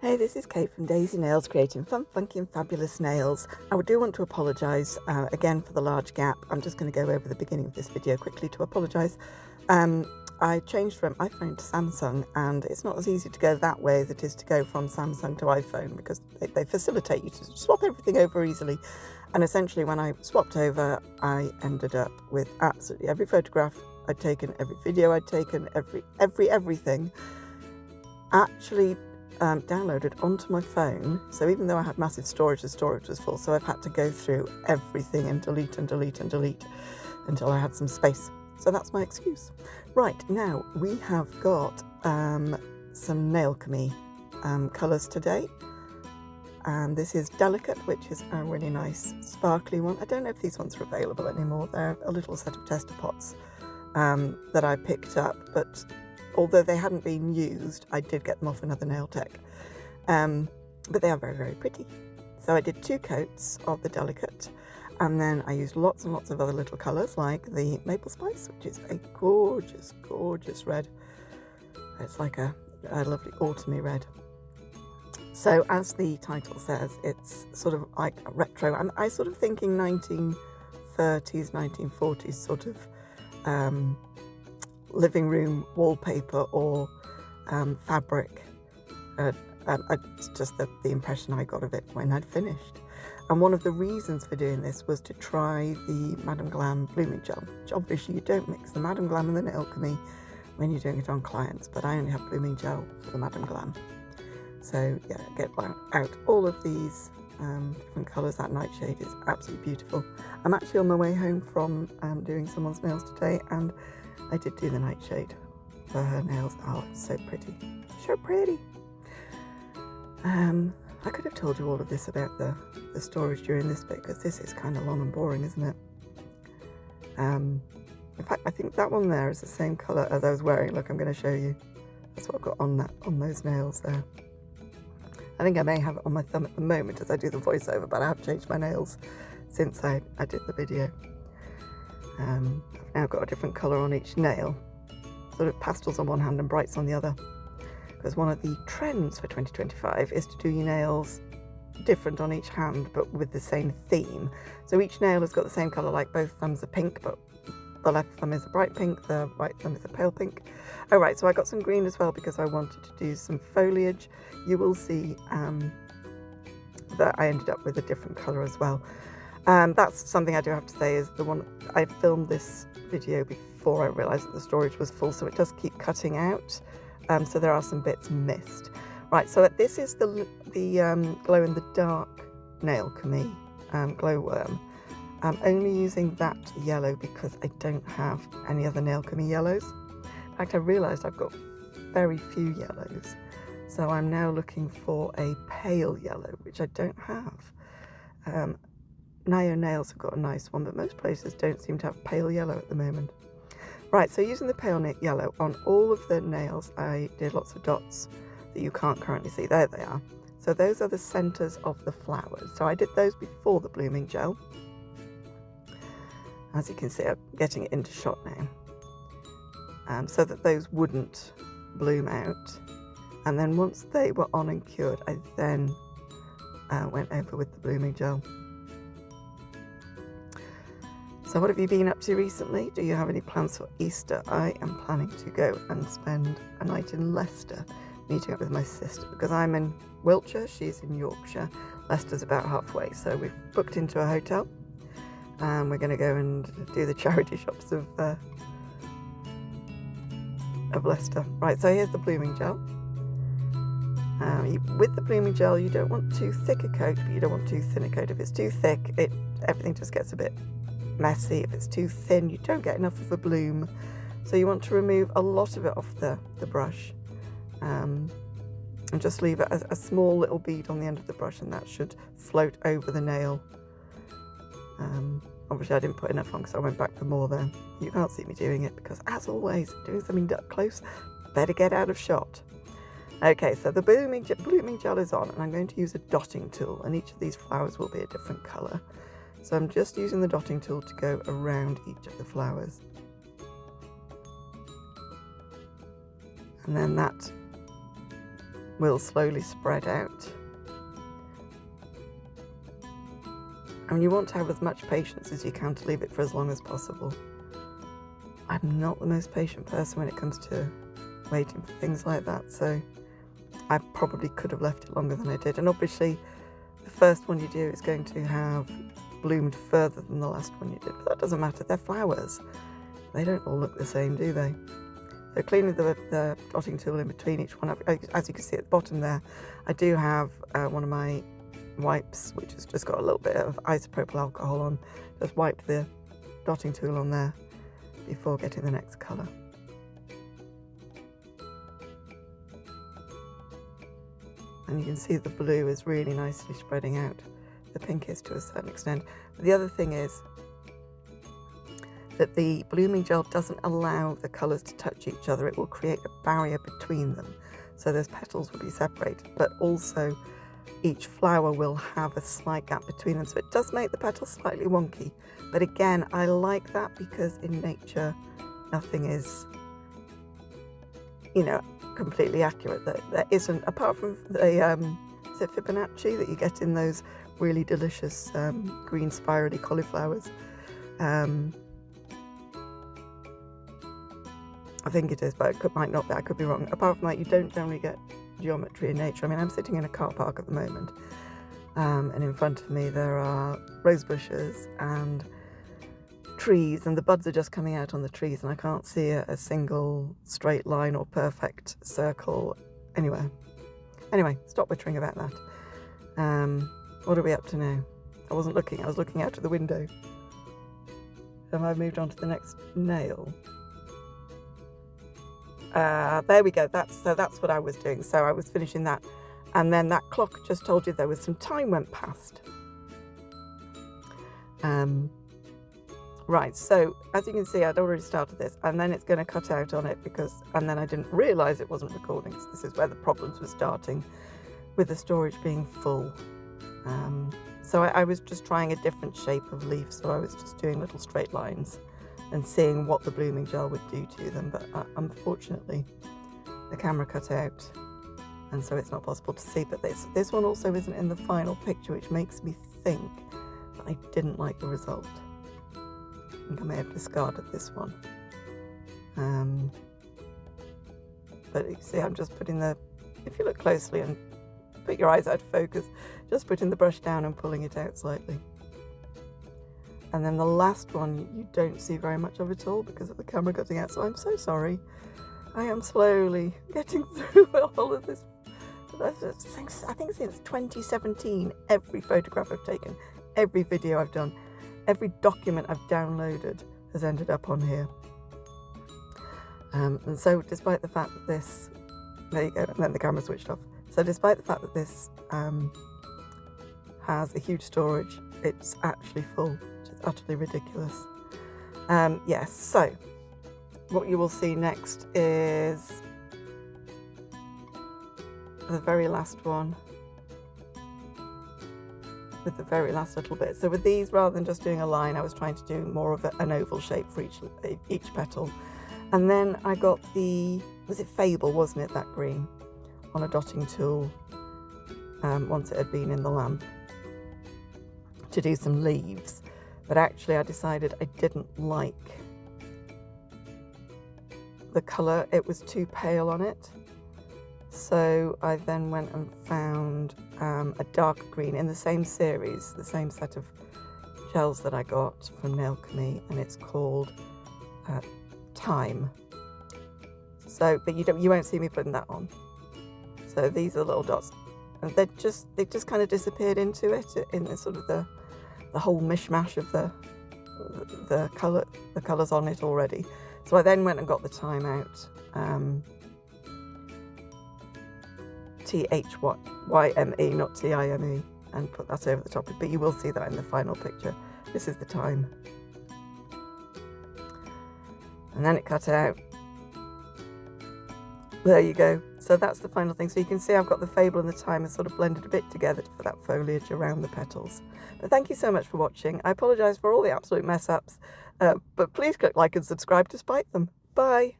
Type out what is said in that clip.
Hey, this is Kate from Daisy Nails, creating fun, funky and fabulous nails. I do want to apologise again for the large gap. I'm just going to go over the beginning of this video quickly to apologise. I changed from iPhone to Samsung, and it's not as easy to go that way as it is to go from Samsung to iPhone, because they facilitate you to swap everything over easily. And essentially when I swapped over, I ended up with absolutely every photograph I'd taken, every video I'd taken, everything actually downloaded onto my phone. So even though I had massive storage, the storage was full. So I've had to go through everything and delete and delete and delete until I had some space. So that's my excuse. Right, now we have got some nail chemie colours today. And this is Delicate, which is a really nice sparkly one. I don't know if these ones are available anymore. They're a little set of tester pots that I picked up, but although they hadn't been used, I did get them off another nail tech. But they are very, very pretty. So I did 2 coats of the Delicate, and then I used lots and lots of other little colours like the Maple Spice, which is a gorgeous, gorgeous red. It's like a lovely autumny red. So as the title says, it's sort of like a retro. I sort of thinking 1930s, 1940s sort of living room wallpaper or fabric. Just the impression I got of it when I'd finished. And one of the reasons for doing this was to try the Madame Glam blooming gel, which obviously you don't mix the Madame Glam and the nail chemie when you're doing it on clients, but I only have blooming gel for the Madame Glam. So yeah, get out all of these different colours. That nightshade is absolutely beautiful. I'm actually on my way home from doing someone's nails today, and I did do the nightshade for her nails. Oh, it's so pretty. So pretty. I could have told you all of this about the storage during this bit, because this is kind of long and boring, isn't it? In fact, I think that one there is the same colour as I was wearing. Look, I'm going to show you. That's what I've got on those nails there. I think I may have it on my thumb at the moment as I do the voiceover, but I have changed my nails since I did the video. I've now got a different colour on each nail, sort of pastels on one hand and brights on the other, because one of the trends for 2025 is to do your nails different on each hand but with the same theme. So each nail has got the same colour, like both thumbs are pink, but the left thumb is a bright pink, the right thumb is a pale pink. Oh right, so I got some green as well because I wanted to do some foliage. You will see that I ended up with a different colour as well. That's something I do have to say, is the one I filmed this video before I realised that the storage was full, so it does keep cutting out. So there are some bits missed. Right, so this is the glow in the dark nail chemie glowworm. I'm only using that yellow because I don't have any other nail chemie yellows. In fact, I realised I've got very few yellows. So I'm now looking for a pale yellow, which I don't have. Nayo Nails have got a nice one, but most places don't seem to have pale yellow at the moment. Right, so using the pale yellow on all of the nails, I did lots of dots that you can't currently see. There they are. So those are the centres of the flowers. So I did those before the blooming gel. As you can see, I'm getting it into shot now, so that those wouldn't bloom out. And then once they were on and cured, I then went over with the blooming gel. So what have you been up to recently? Do you have any plans for Easter? I am planning to go and spend a night in Leicester, meeting up with my sister, because I'm in Wiltshire, she's in Yorkshire. Leicester's about halfway, so we've booked into a hotel. We're going to go and do the charity shops of Leicester. Right, so here's the blooming gel. With the blooming gel, you don't want too thick a coat, but you don't want too thin a coat. If it's too thick, everything just gets a bit messy. If it's too thin, you don't get enough of a bloom. So you want to remove a lot of it off the brush, and just leave it a small little bead on the end of the brush, and that should float over the nail. Obviously I didn't put enough on because I went back for more there. You can't see me doing it because, as always, doing something up close, better get out of shot. Okay, so the blooming gel is on, and I'm going to use a dotting tool, and each of these flowers will be a different colour. So I'm just using the dotting tool to go around each of the flowers. And then that will slowly spread out. And you want to have as much patience as you can to leave it for as long as possible. I'm not the most patient person when it comes to waiting for things like that, so I probably could have left it longer than I did. And obviously the first one you do is going to have bloomed further than the last one you did, but that doesn't matter, they're flowers. They don't all look the same, do they? So cleaning the dotting tool in between each one, as you can see at the bottom there, I do have one of my wipes which has just got a little bit of isopropyl alcohol on. Just wipe the dotting tool on there before getting the next colour. And you can see the blue is really nicely spreading out. The pink is to a certain extent. But the other thing is that the blooming gel doesn't allow the colours to touch each other. It will create a barrier between them. So those petals will be separated, but also each flower will have a slight gap between them. So it does make the petals slightly wonky. But again, I like that because in nature, nothing is, you know, completely accurate. There isn't, apart from the, is it Fibonacci that you get in those really delicious green spirally cauliflowers? I think it is, but it might not be, I could be wrong. Apart from that, you don't generally get geometry in nature. I mean, I'm sitting in a car park at the moment, and in front of me there are rose bushes and trees, and the buds are just coming out on the trees, and I can't see a single straight line or perfect circle anywhere. Anyway, stop wittering about that. What are we up to now? I wasn't looking, I was looking out of the window. Have I moved on to the next nail? There we go, that's what I was doing. So I was finishing that, and then that clock just told you there was some time went past. Right, so as you can see, I'd already started this, and then it's going to cut out on it and then I didn't realise it wasn't recording. So this is where the problems were starting, with the storage being full. So I was just trying a different shape of leaf, so I was just doing little straight lines and seeing what the blooming gel would do to them, but unfortunately the camera cut out, and so it's not possible to see. But this one also isn't in the final picture, which makes me think that I didn't like the result. I think I may have discarded this one. But you see, I'm just putting if you look closely and put your eyes out of focus, just putting the brush down and pulling it out slightly. And then the last one, you don't see very much of it all because of the camera cutting out, so I'm so sorry. I am slowly getting through all of this. I think since 2017, every photograph I've taken, every video I've done, every document I've downloaded has ended up on here. And so despite the fact that this, there you go, and then the camera switched off. So despite the fact that this has a huge storage, it's actually full, which is utterly ridiculous. Yes, so what you will see next is the very last one, with the very last little bit. So with these, rather than just doing a line, I was trying to do more of an oval shape for each petal. And then I got was it Fable, wasn't it, that green, on a dotting tool, once it had been in the lamp, to do some leaves. But actually I decided I didn't like the colour, it was too pale on it. So I then went and found a dark green in the same series, the same set of gels that I got from Nailchemy, and it's called Time. So, but you won't see me putting that on. So these are little dots, and they just kind of disappeared into it in the sort of the whole mishmash of the colours on it already. So I then went and got the Time out, THYME, not TIME, and put that over the top. But you will see that in the final picture. This is the Time, and then it cut out. There you go. So that's the final thing. So you can see I've got the Fable and the Time sort of blended a bit together for that foliage around the petals. But thank you so much for watching. I apologise for all the absolute mess ups, but please click like and subscribe despite them. Bye.